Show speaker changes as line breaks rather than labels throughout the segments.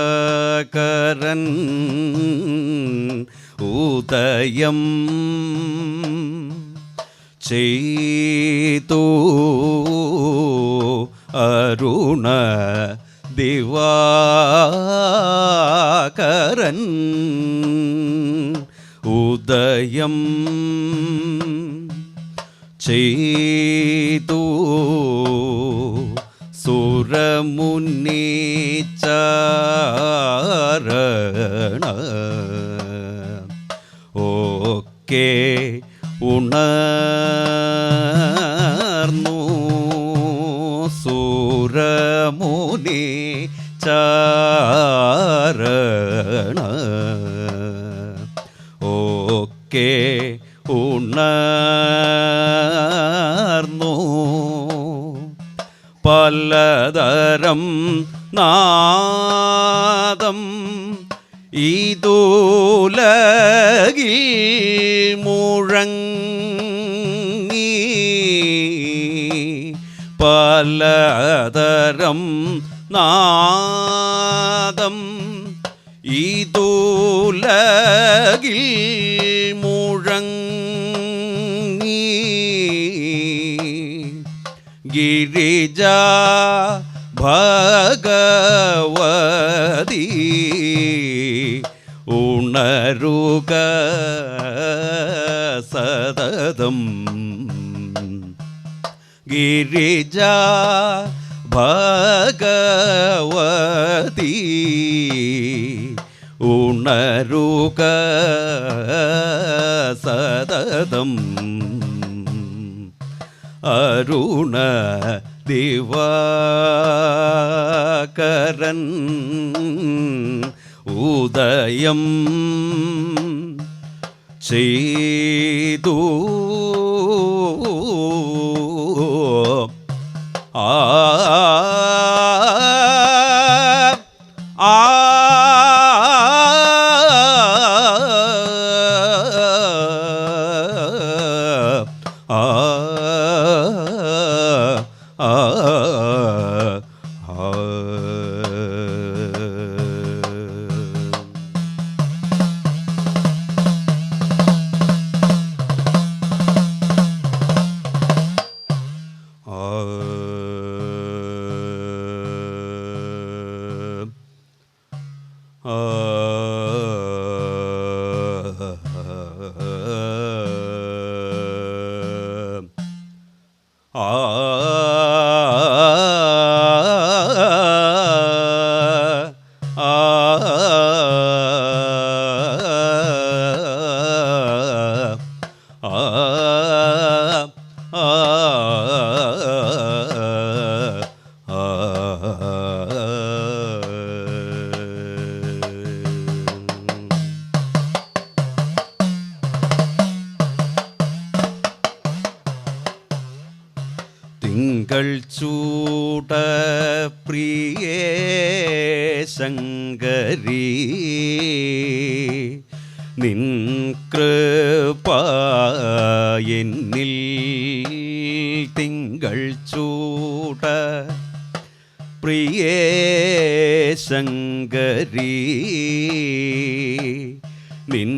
അരുണദിവാകരൻ ഉദയം ചെയ്തു അരുണദിവാകരൻ ഉദയം ചെയ്തു സുരമുന്നീചാരണ ഒക്കെ ഉണർന്നു സുരമുനീചാരണ ഒക്കെ ഉണർന്നു പലതരം നാദം ഇതുലകിൽ മുഴങ്ങി പലതരം നാദം ഇതുലകിൽ മുഴങ്ങി ഗിരിജ ഭഗവതി ഉണരുക സതതം ഗിരിജ ഭഗവതി ഉണരുക സതതം അരുണ ദിവാകരൻ ഉദയം ചെയ്തു തിങ്കൾ ചൂട പ്രിയേ ശങ്കരീ നിൻ കൃപ എന്നിൽ തിങ്കൾ ചൂട പ്രിയേ ശങ്കരീ നിൻ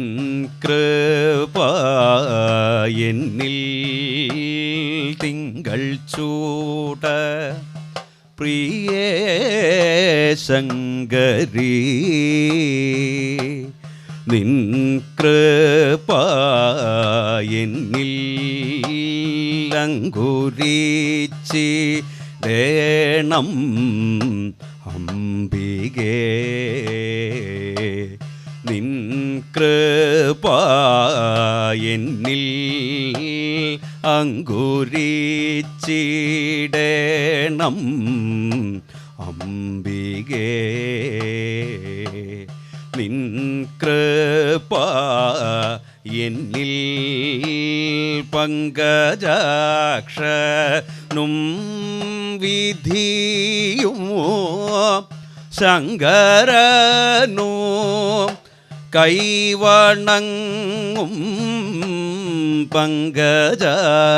കൃപ എന്നിൽ തിങ്കൾ ചൂട പ്രിയേ ശങ്കരീ നിൻ കൃപ എന്നിൽ അങ്കുരിച്ചിടേണം അംബികേ നിൻ കൃപ എന്നിൽ അങ്കുരിച്ചിടേണം അംബികേ നിൻ കൃപ എന്നിൽ പങ്കജാക്ഷനും വിധിയും ശങ്കരനോ കൈവണങ്ങും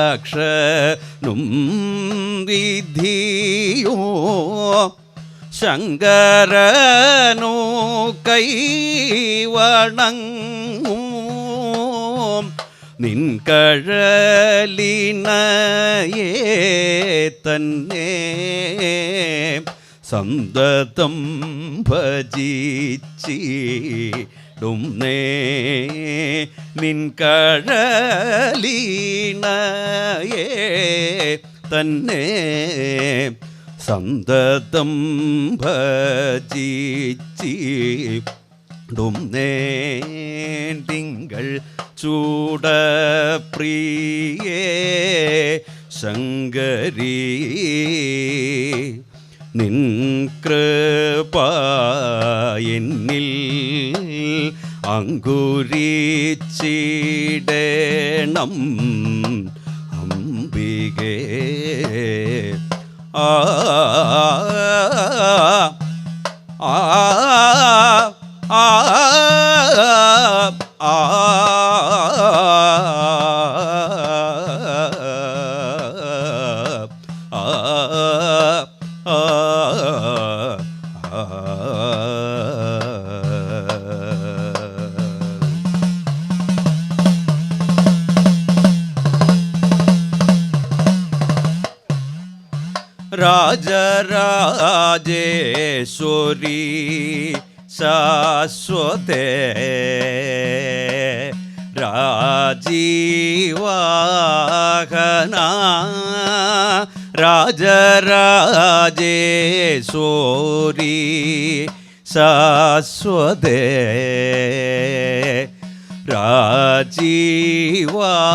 പങ്കജാക്ഷനും വിധിയോ ശങ്കരനോ കൈവണങ്ങും നിൻ കഴലിനയേ തന്നെ സന്തതം ഭജിച്ചിടും നേ നിൻ കഴലിനയേ തന്നെ സന്തതം ഭജിച്ചിടും നേ തിങ്കൾ ചൂട പ്രിയേ ശങ്കരീ നിൻ കൃപ എന്നിൽ അങ്കുരിച്ചിടേണം അംബികേ ആ ആ ആ ആ രാജരാജേശ്വരി ശാശ്വതേ രാജീവാഹന രാജരാജേശ്വരി ശാശ്വതേ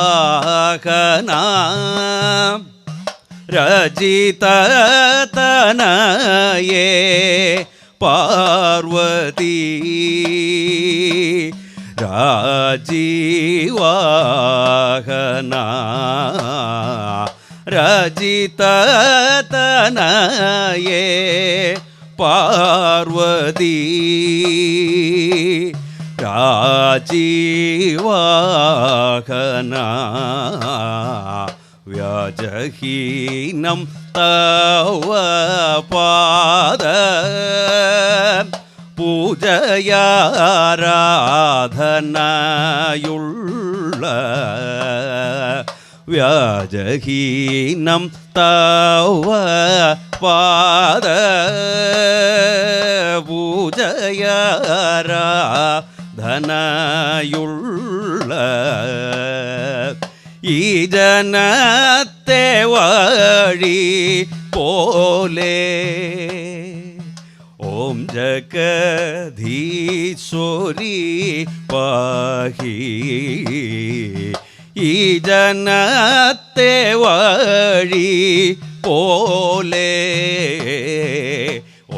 രാജീവാഹന രജിതതനയേ പാർവതി രാജീവാഹന രജിതതനയേ പാർവതി രാജീവാഹന വ്യാജഹീനം തവ പാദ പൂജയാരാധനയുള്ള വ്യാജഹീനം തവ പാദ പൂജയാരാധനയുള്ള ഈ ജനത്തെ വഴി പോലെ ഓം ജഗധീശ്വരി പാഹി ഈ ജനത്തെ വഴി പോലെ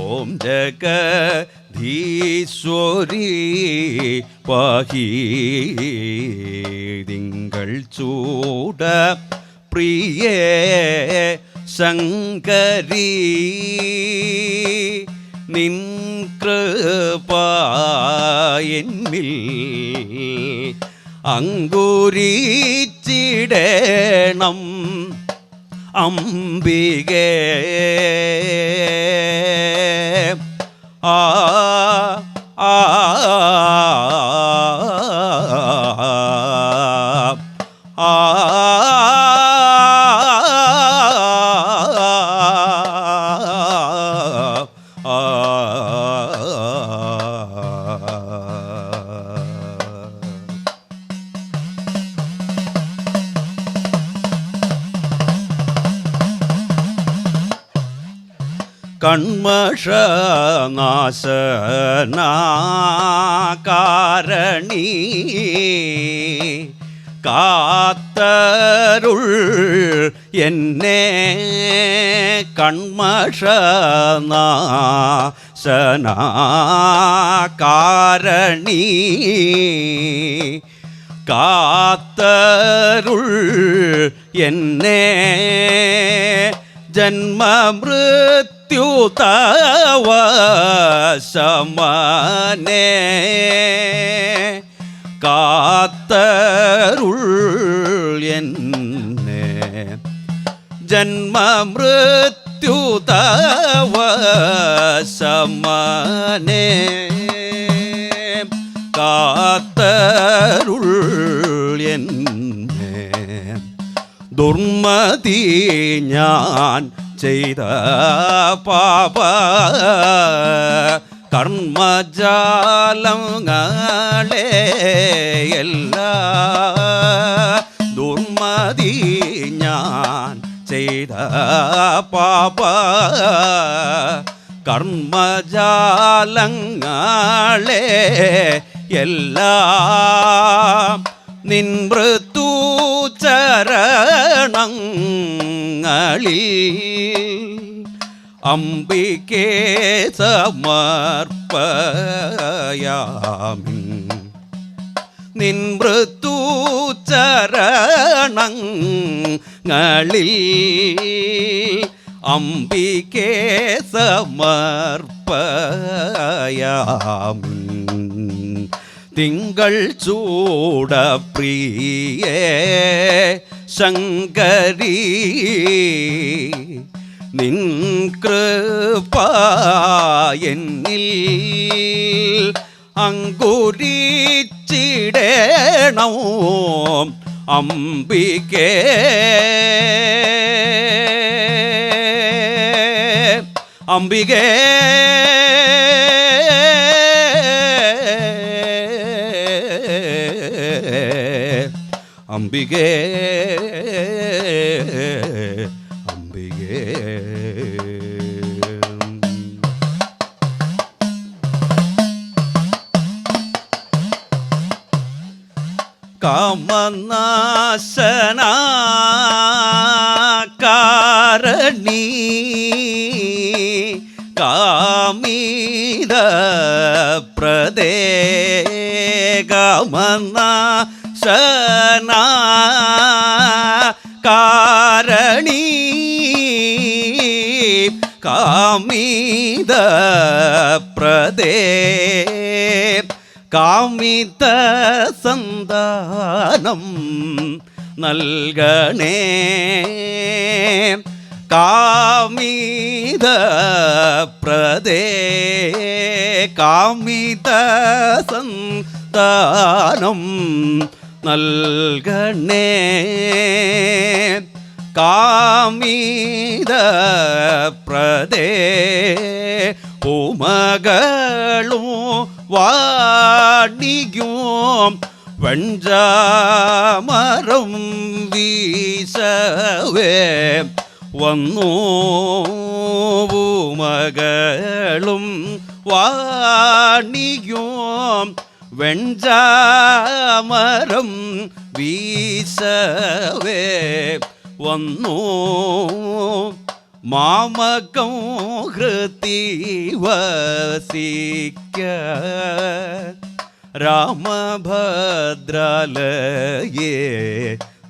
ഓം ജഗധീശ്വരി പാഹി തിങ്കൾ ചൂട പ്രിയേ ശങ്കരീ നിൻ കൃപ എന്നിൽ അങ്കുരിച്ചിടേണം അംബികേ ആ ആ കൺമഷനാശനാകാരണി കാത്തരുൾ എന്നെ കൺമഷനാശനാകാരണി കാത്തരുൾ എന്നെ ജന്മമൃത്യുതവ സമനേ കാത്തരുൾ എന്നെ ജന്മമൃത്യുതവ സമനേ കാത്തരുൾ എന്നെ ദുർമതി ഞാൻ ചെയ്ത പാപ കർമ്മജാലങ്ങളെ ദുർമതി ഞാൻ ചെയ്ത പാപ കർമ്മജാലങ്ങളെ നിൻ മൃത്യുചരണങ്ങളിൽ അംബികേ സമർപ്പയാമി നിൻ മൃത്യുചരണങ്ങളിൽ അംബികേ സമർപ്പയാമി തിങ്കൾ ചൂട പ്രിയേ ശങ്കരീ നിൻ കൃപ എന്നിൽ അങ്കുരിച്ചിടേണോ അംബികേ അംബികേ അംബികേ അംബികേ കാമനാശനാകാരണി കാമിത പ്രദേ കാരണി കാമിത പ്രദേ കാമിത സന്താനം നൽകണേ കാമിത പ്രദേ കാമിത സന്താനം നൽകണേ കാമിത പ്രദേ ഉമകളും വാണിയും വെഞ്ചാമരം വീശവേ വന്നു മകളും വാണിയും വെഞ്ചാമരം വീശവേ വന്നു മാമകം ഹൃതി വസിക്ക രാമഭദ്രാലയേ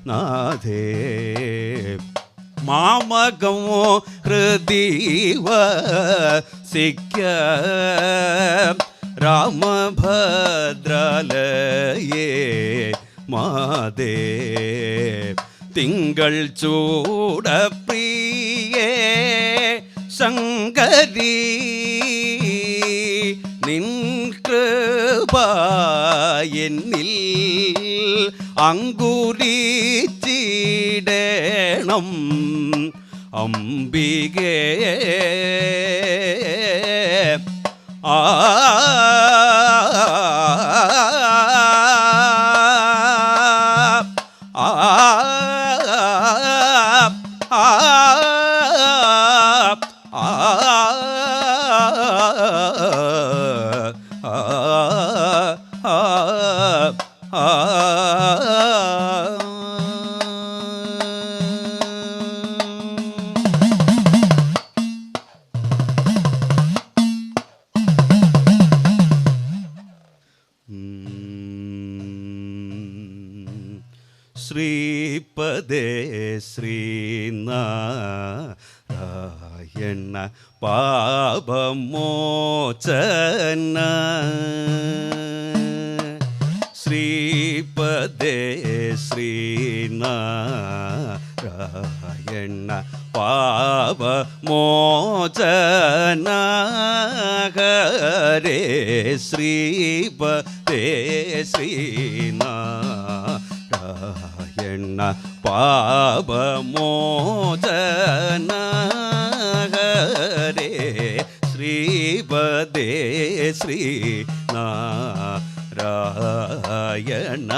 നാഥേ മാമകം ഹൃതി വസിക്ക രാമഭദ്രാലയേ മാതേ തിങ്കൾ ചൂട പ്രിയേ ശങ്കരീ നിൻ കൃപ എന്നിൽ അങ്കുരിച്ചിടണം അംബികേ. ആ ശ്രീപദേ ശ്രീനാരായണ പാപമോചന. ശ്രീപദേ ശ്രീനാരായണ പാപമോചന. ഹരേ ശ്രീപദേ ശ്രീനാരായണ പാപമോചന. ഹരേ ശ്രീപദേ ശ്രീനാരായണ.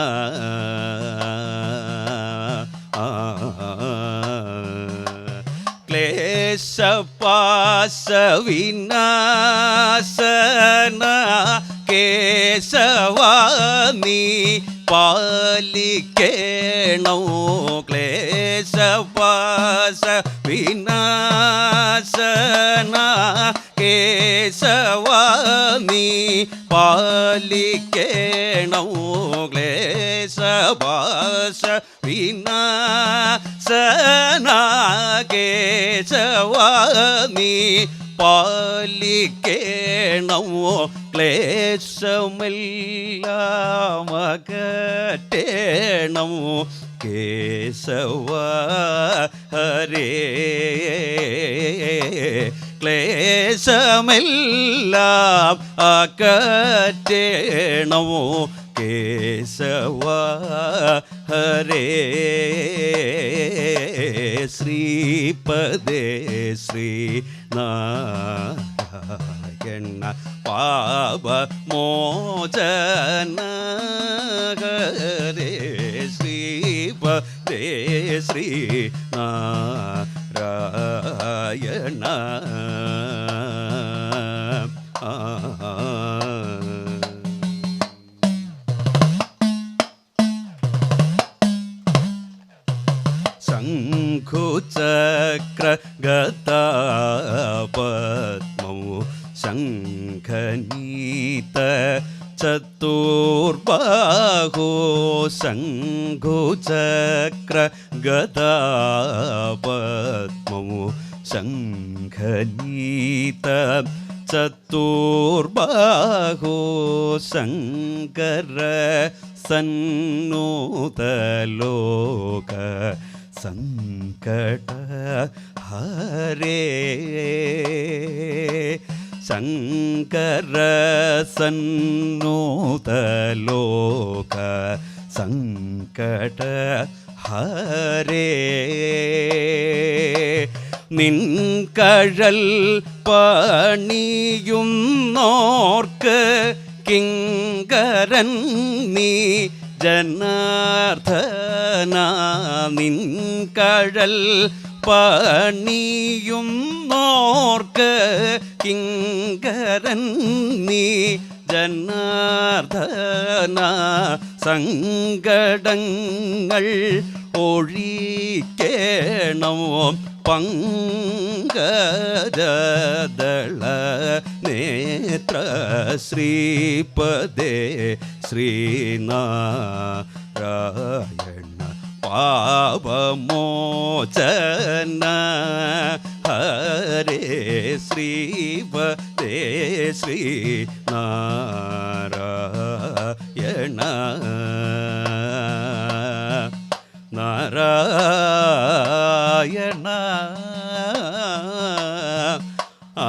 ക്ലേശപാശവിനാശന കേശവാ നീ പാലിക്കേണോ. ക്ലേശപാശവിനാശന കേശവാ നീ പാലിക്കേണോ. ക്ലേശപാശവിനാശന കേശവാ നീ പാലിക്കേണോ. ക്ലേശമെല്ലാം അകറ്റേണം കേശവ. ഹരേ ക്ലേശമെല്ലാം അകറ്റേണം കേശവ. ഹരേ ശ്രീപദേ ശ്രീനാരായണ പാപമോചന. ഹരേ ശ്രീപദേ ശ്രീനാരായണ. ശംഖുചക്രഗദാപദ്മൗ ശംഖനീത ചതുർബാഹോ. ശംഖുചക്രഗദാപദ്മൗ ശംഖനീത ചതുർബാഹോ. ശങ്കര സന്നൂതലോക സങ്കട ഹരേ. ശങ്കര സന്നൂതലോക സങ്കട ഹരേ. നിൻ കഴൽ പണിയുന്നോർക്ക് കിങ്കരൻ നീ ജനാർദ്ദന. നിൻ കഴൽ പണിയുന്നോർക്ക് കിങ്കരൻ നീ ജനാർദ്ദന. സങ്കടങ്ങൾ ഒഴിക്കേണം പങ്കജദള നേത്ര. ശ്രീപദേ ശ്രീനാരായണ പാപമോചന. ഹരേ ശ്രീപദേ ശ്രീനാരായണ. നാരായണ. ആ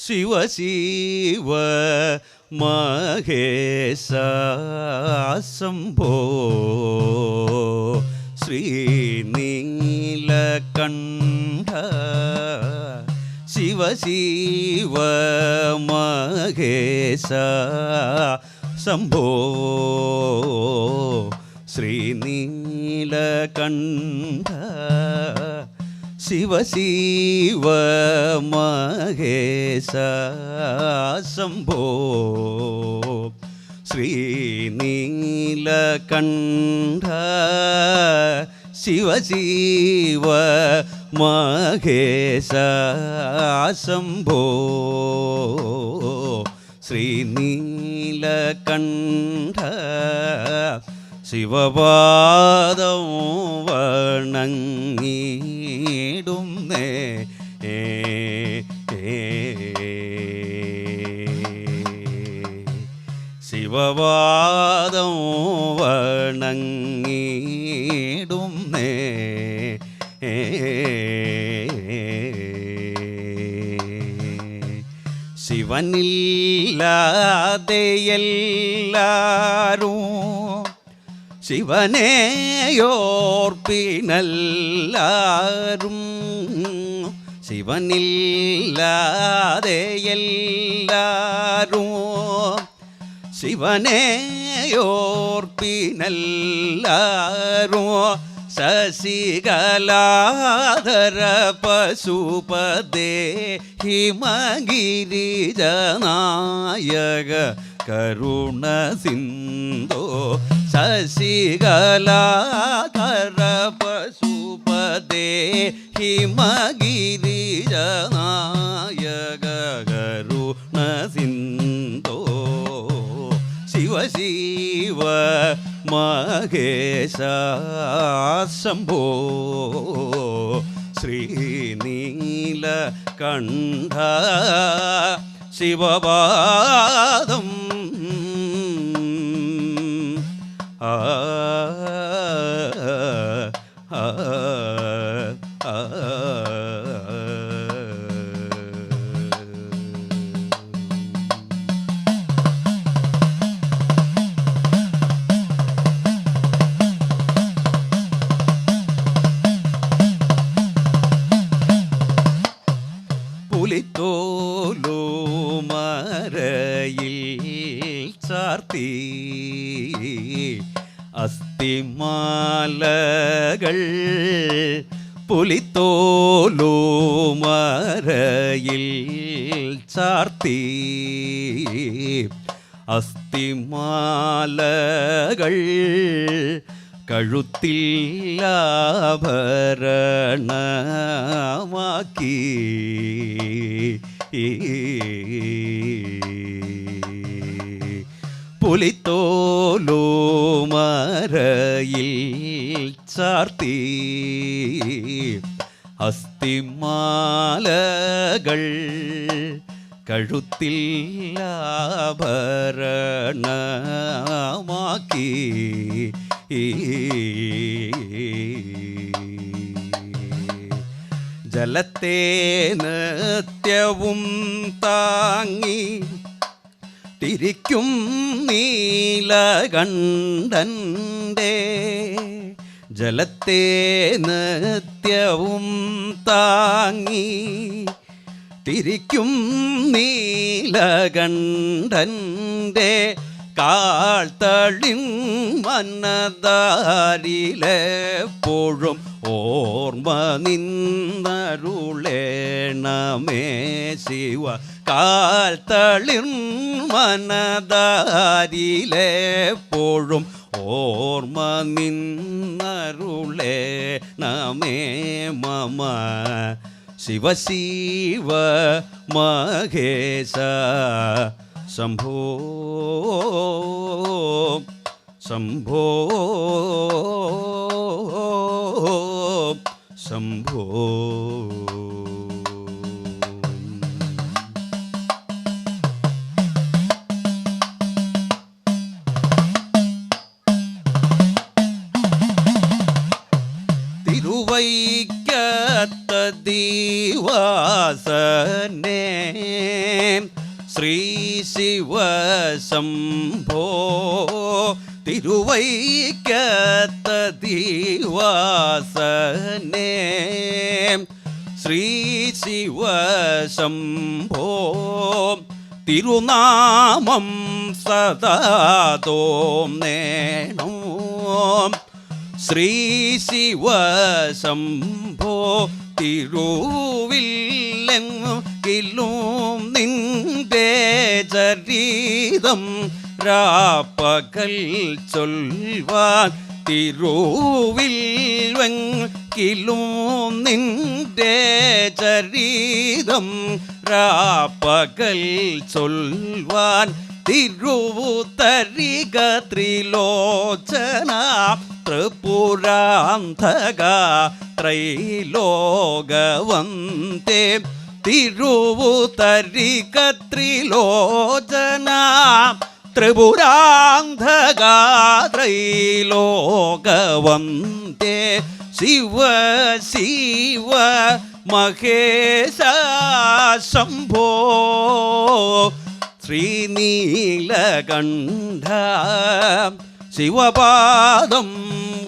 ശിവ ശിവ മഹേശ ശംഭോ ശ്രീനീലകണ്ഠ ശിവ ശിവ മഹേശ ശംഭോ ശ്രീനീലകണ്ഠ ശിവ ശിവ മഹേശ ശംഭോ ശ്രീനീലകണ്ഠ ശിവ ശിവ മഹേശ ശംഭോ ശ്രീനീലകണ്ഠ ശിവപാദം വണങ്ങിടുന്നേ ശിവപാദം വണങ്ങിടുന്നേ ശിവനില്ലാതെ എല്ലാരും ശിവനെയോർപ്പിനെല്ലാരും ശിവനില്ലാതെ എല്ലാരും ശിവനെയോർപ്പിനെല്ലാരും ശശികലാധര പശുപദേ ഹിമഗിരിജനായക കരുണ സിന്ധോ ശശികലാധര പശുപദേ ഹിമഗിരിജനായക കരുണ സിന്ധോ ശിവ ശിവ മഹേശ ശംഭോ ശ്രീനീലകണ്ഠ ശിവപാദം ആ ആ ആ പുലിത്തോലു മരയിൽ ചാർത്തി അസ്ഥിമാലകൾ പുലിത്തോലു മരയിൽ ചാർത്തി അസ്ഥിമാലകൾ കഴുത്തിൽ ആഭരണമാക്കി പുലിത്തോലു മരയിൽ ചാർത്തി അസ്ഥിമാലകൾ കഴുത്തിൽ ആഭരണമാക്കി ജലത്തെ നിത്യവും താങ്ങി തിരിക്കും നീലകണ്ഠൻ്റെ ജലത്തെ നിത്യവും താങ്ങി തിരിക്കും നീലകണ്ഠൻ്റെ കാൽത്തളിൻ മനതാരിലെപ്പോഴും ഓർമ്മ നിന്നരുളേണമേ ശിവ കാൽത്തളിൻ മനതാരിലെപ്പോഴും ഓർമ്മ നിന്നരുളേണമേ മമ ശിവ ശിവ മഹേശ ശംഭോ ശംഭോ ശംഭോ തിരുവൈക്കത്ത ദീവാസനേ ശ്രീ ശിവശംഭോ തിരുവൈക്കത്തതിവാസനേ ശ്രീ ശിവശംഭോ തിരുനാമം സദാതോം നേണോ ശ്രീ ശിവശംഭോ തിരുവില്ലെങ്കിലും നിന്റെ ചരിതം രാപ്പകൽ ചൊൽവാൻ തിരുവില്ലെങ്കിലും നിന്റെ ചരിതം രാപ്പകൽ ചൊൽവാൻ തിരുവുതരിക ത്രിലോചന ത്രിപുരാന്തക ത്രൈലോകവന്തേ തിരുവുതരിക ത്രിലോചന ത്രിപുരാന്തക ത്രൈലോകവന്തേ ശിവ ശിവ മഹേശ ശംഭോ ശ്രീനീലകണ്ഠ ശിവപാദം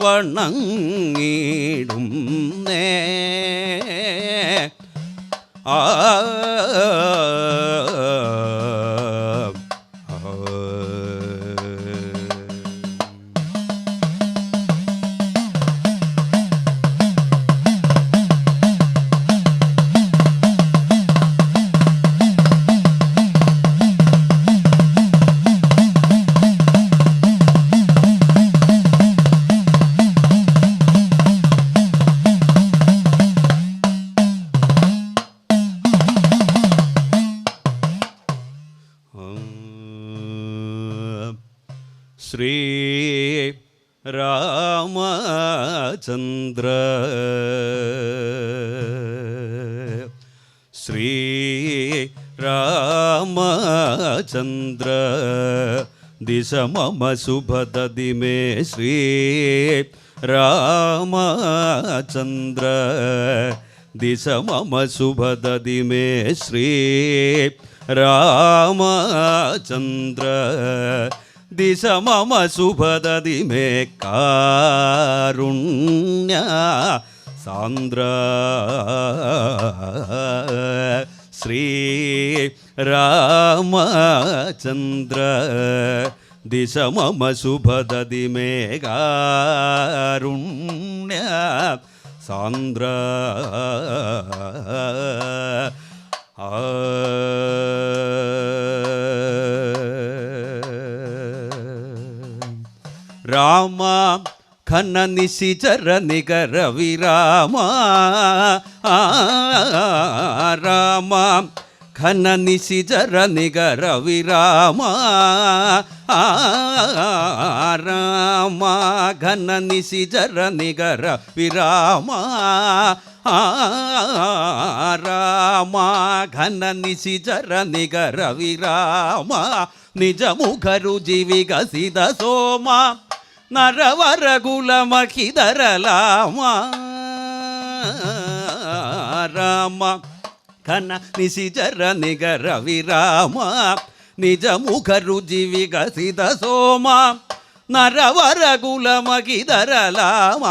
വണങ്ങിടും നേ ആ ശ്രീ രാമചന്ദ്ര ശ്രീ രാമചന്ദ്ര ദിശ മമ ശുഭദതി മേ ശ്രീ രാമചന്ദ്ര ദിശ മമ ശുഭദതി മേ ശ്രീ രാമചന്ദ്ര ദിശ മമ ശുഭദതി മേ കാരുണ്യ സാന്ദ്ര ശ്രീ രാമചന്ദ്ര ദിശ മമ ശുഭദതി മേ കാരുണ്യ സാന്ദ്ര രാമ ഘന നിശിചര നികര വിരാമ രാമ ഘന നിശിചര നികര വിരാമ രാമ ഘന നിശിചര നികര വിരാമ രാമ ഘന നിശിചര നികര വിരാമ നിജമുഖരുചി വികസിത സോമ നരവരകുലമഖിതരലാമ രാമ ഘന നിശിചര നികര വിരാമ നിജമുഖരുചി വികസിത സോമ നരവരകുലമഖിതരലാമ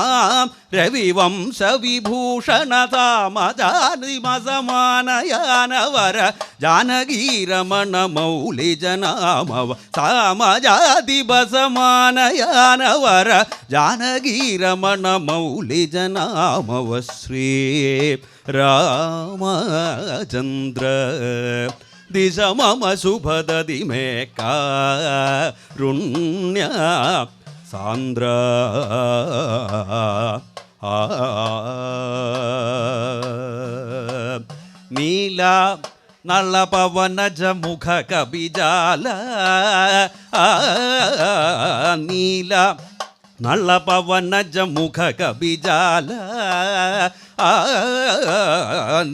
രവിവംശ വിഭൂഷണ താമജാനിമസമാനയാനവര ജാനകീരമണ മൗലിജനാമവ സാമജാതിപസമാനയാനവര ജാനകീരമണ മൗലിജനാമവ ശ്രീ രാമചന്ദ്ര ദിശ മമ ശുഭദതി മേ കാരുണ്യ സാന്ദ്ര നീല നളപവനജ മുഖ കപിജാല നീല നളപവനജ മുഖ കപിജാല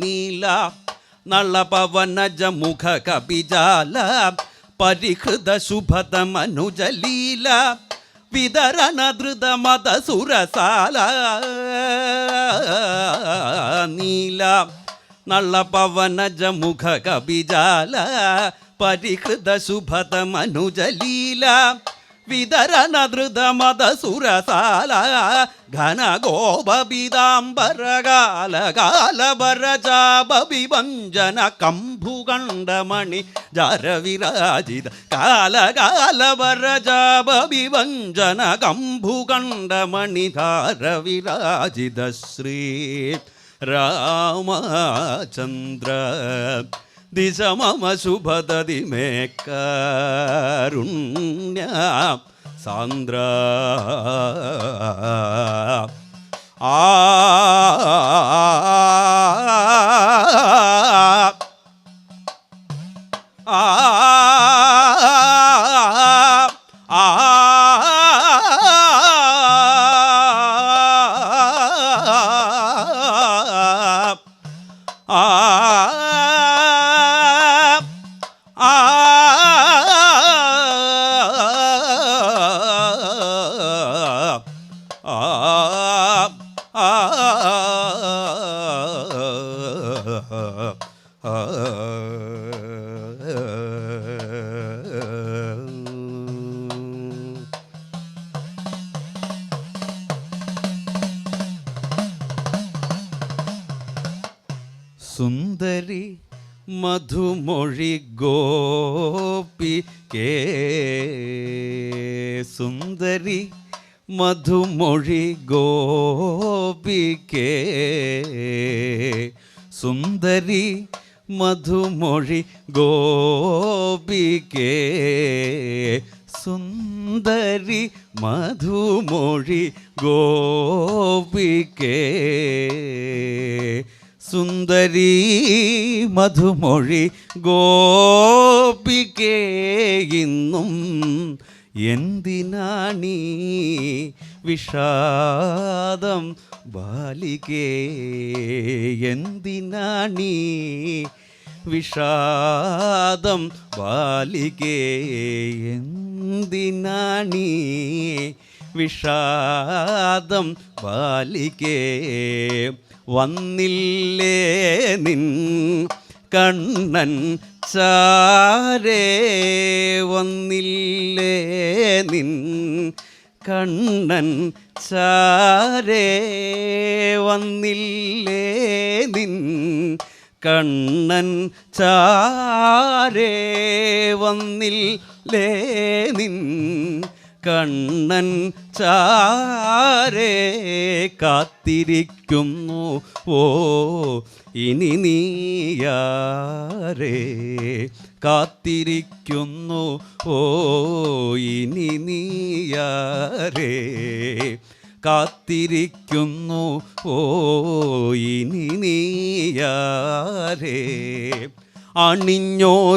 നീല നളപവനജ മുഖ കപിജാല പരിഹൃത ശുഭത മനുജലീല വിതരണ ധൃത മത സുരസാല നീല നളപവനജ മുഖ കപിജാല പരിഹൃത ശുഭതമനുജലീല വിതരണധൃത മദസുരസാല ഘനഗോപീതാംബരകാല കാലഭരചാപവിഭഞ്ജന കംഭുകണ്ഡമണി ജാരവിരാജിത കാലകാലഭരചാപവിഭഞ്ജന കംഭുകണ്ഡമണി ധാരവിരാജിത ശ്രീ രാമചന്ദ്ര ദിശ മമ ശുഭദതി മേ കാരുണ്യ സാന്ദ്ര ആ സുന്ദരി മധുമൊഴി ഗോപികേ സുന്ദരി മധുമൊഴി ഗോപികേ സുന്ദരി മധുമൊഴി ഗോപികേ സുന്ദരി മധുമൊഴി ഗോപികേ സുന്ദരി മധുമൊഴി ഗോപികേ ഇന്നും എന്തിനാണീ വിഷാദം ബാലികേ എന്തിനാണീ വിഷാദം ബാലികേ എന്തിനാണീ വിഷാദം ബാലികേ വന്നില്ലേ നിൻ കണ്ണൻ ചാരേ വന്നില്ലേ നിൻ കണ്ണൻ ചാരേ വന്നില്ലേ നിൻ കണ്ണൻ ചാരേ വന്നില്ലേ നിൻ കണ്ണൻ ചാരേ കാത്തിരിക്കുന്നു ഓ ഇനി നീയാരേ കാത്തിരിക്കുന്നു ഓ ഇനി നീയാരേ കാത്തിരിക്കുന്നു ഓ ഇനി നീയാരേ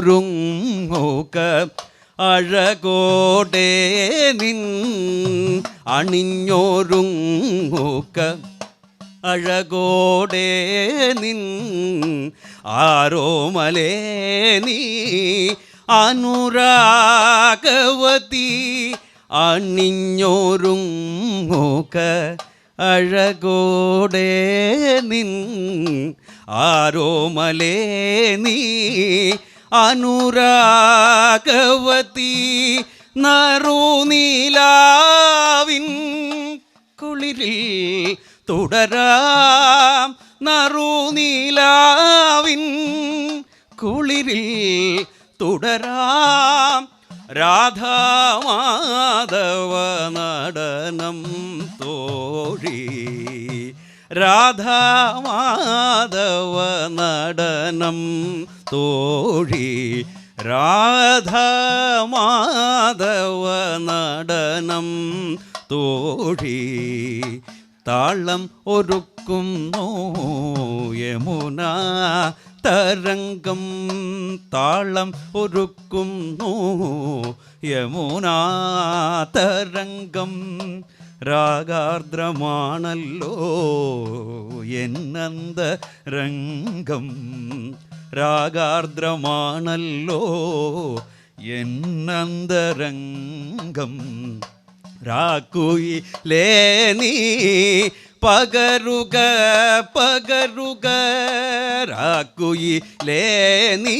അണിഞ്ഞോരുങ്ങോക അഴകോടെ നിൻ അണിഞ്ഞോരുങ്ങോക അഴകോടെ നിൻ ആരോമലേ നീ അനുരാഗവതി അണിഞ്ഞോരുങ്ങോക അഴകോടെ നിൻ ആരോമലേ നീ അനുരാഗവതി നറുനീലാവിൻ കുളിരിൽ തുടരാം നറുനീലാവിൻ കുളിരിൽ തുടരാം രാധാമാധവ നടനം തോഴി രാധാമാധവ നടനം തോഴി രാധാമാധവ നടനം തോഴി താളം ഒരുക്കുന്നു യമുന തരംഗം താളം ഒരുക്കുന്നു യമുനാ തരംഗം രാഗാർദ്രമാണല്ലോ എന്നന്തരംഗം രാഗാർദ്രമാണല്ലോ എന്നന്തരംഗം രാക്കുയിലേ നീ പകരുക പകരുക രാക്കുയിലേ നീ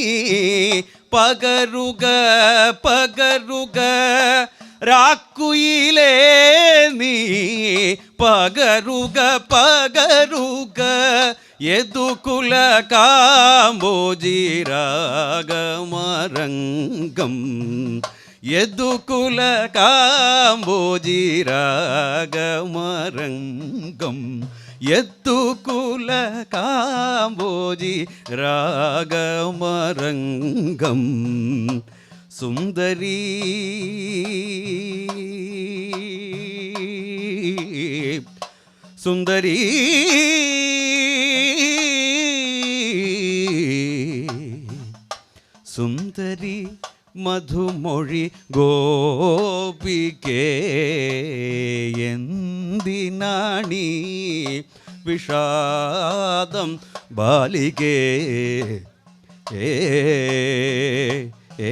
പകരുക പകരുക രാക്കുയിലേ നീ പകരുക പകരുക യദുകുല കാംബോജിരാഗമരംഗം യദുകുല കാംബോജിരാഗമരംഗം യദുകുല കാംബോജി രാഗമരംഗം സുന്ദരീ സുന്ദരീ സുന്ദരി മധുമൊഴി ഗോപികേ എന്തിനാണീ വിഷാദം ബാലികേ ഏ ഏ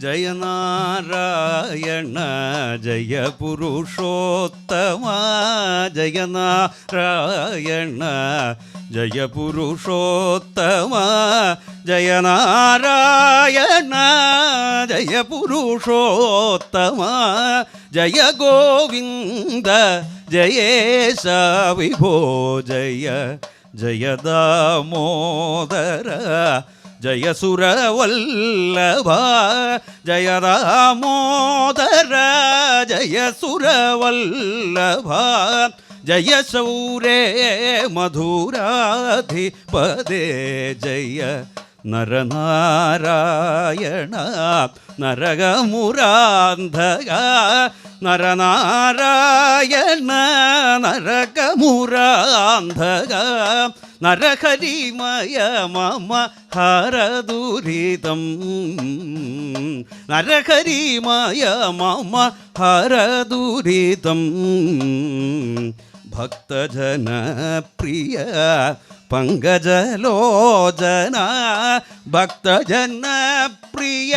ജയ നാരായണ ജയ പുരുഷോത്തമ ജയ നാരായണ ജയ പുരുഷോത്തമ ജയ നാരായണ ജയ പുരുഷോത്തമ ജയ ഗോവിന്ദ ജയേശ വിഭോ ജയ ജയ ദാമോദര ജയ സുരവല്ലഭ ജയ ദാമോദര ജയ സുരവല്ലഭ ജയ ശൗരേ മധുരാധിപദേ ജയ നരനാരായണ നരകമുരാന്ധക നരനാരായണ നരകമുരാന്ധക നരഹരിമയ മമ ഹരദുരിതം നരഹരിമയ മമ ഹരദുരിതം ഭക്തജനപ്രിയ പങ്കജലോചന ഭക്തജനപ്രിയ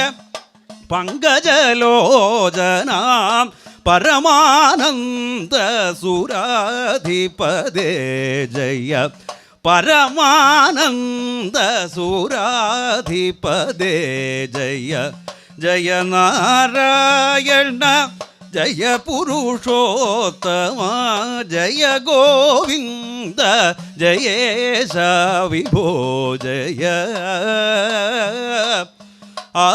പങ്കജലോചന പരമാനന്ദ സുരാധിപദേ ജയ പരമാനന്ദ സുരാധിപദേ ജയ ജയ നാരായണ ജയ പുരുഷോത്തമ ജയ ഗോവിന്ദ ജയേശ വിഭോ ജയ ആ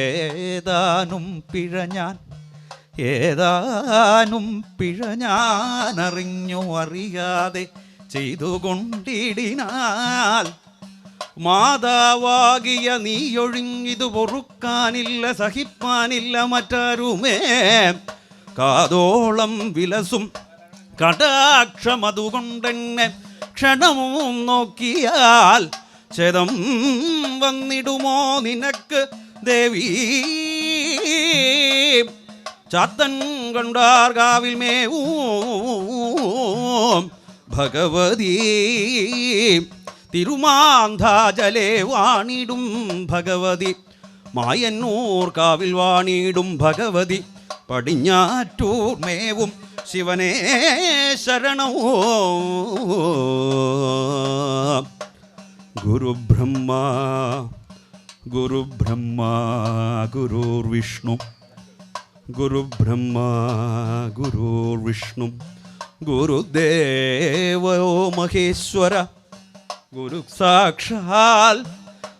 ഏതാനും പിഴഞ്ഞാൻ ഏതാനും പിഴഞ്ഞാനറിഞ്ഞു അറിയാതെ ചെയ്തുകൊണ്ടിടിനാൽ മാതാവാകിയ നീയൊഴിഞ്ഞിതു പൊറുക്കാനില്ല സഹിപ്പാനില്ല മറ്റാരുമേ കാതോളം വിലസും കടാക്ഷമതുകൊണ്ടെന്നെ ക്ഷണവും നോക്കിയാൽ ഛേദം വന്നിടുമോ നിനക്ക് ദേവി ചാത്തൻ കണ്ടാർകാവിൽ മേവും ഭഗവതി തിരുമാന്ധാജലേ വാണിടും ഭഗവതി മായന്നൂർ കാവിൽ വാണിടും ഭഗവതി പടിഞ്ഞാറ്റൂർ മേവും ശിവനേ ശരണമോ ഗുരുബ്രഹ്മ ഗുരുർവിഷ്ണു ഗുരുബ്രഹ്മ ഗുരുർവിഷ്ണു ഗുരുദേവോ മഹേശ്വര ഗുരു സാക്ഷാൽ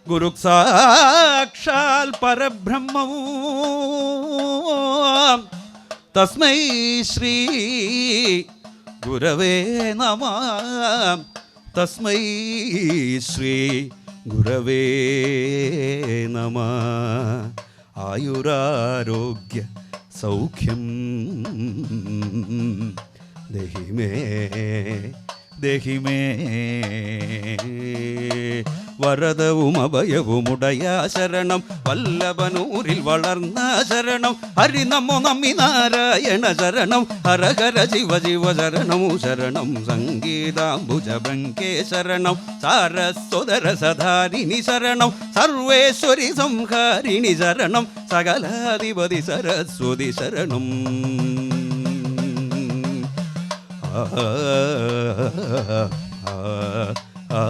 ഗുരു സാക്ഷാൽ പരബ്രഹ്മം തസ്മൈ ശ്രീ ഗുരവേ നമഃ തസ്മൈ ശ്രീ ഗുരവേ നമഃ ആയുരാരോഗ്യ സൗഖ്യം ദേഹി മേ വരദവും അഭയവുമുടയ ശരണം വല്ലഭനൂരിൽ വളർന്ന ശരണം ഹരി നമോ നമി നാരായണ ശരണം ഹര ഹര ശിവ ശിവ ശരണം ശരണം സംഗീതാംബുജഭംഗേ ശരണം സാരസ്വതര സധാരിണി ശരണം സർവേശ്വരി സംഹാരിണി ശരണം സകലാധിപതി സരസ്വതി ശരണം ആ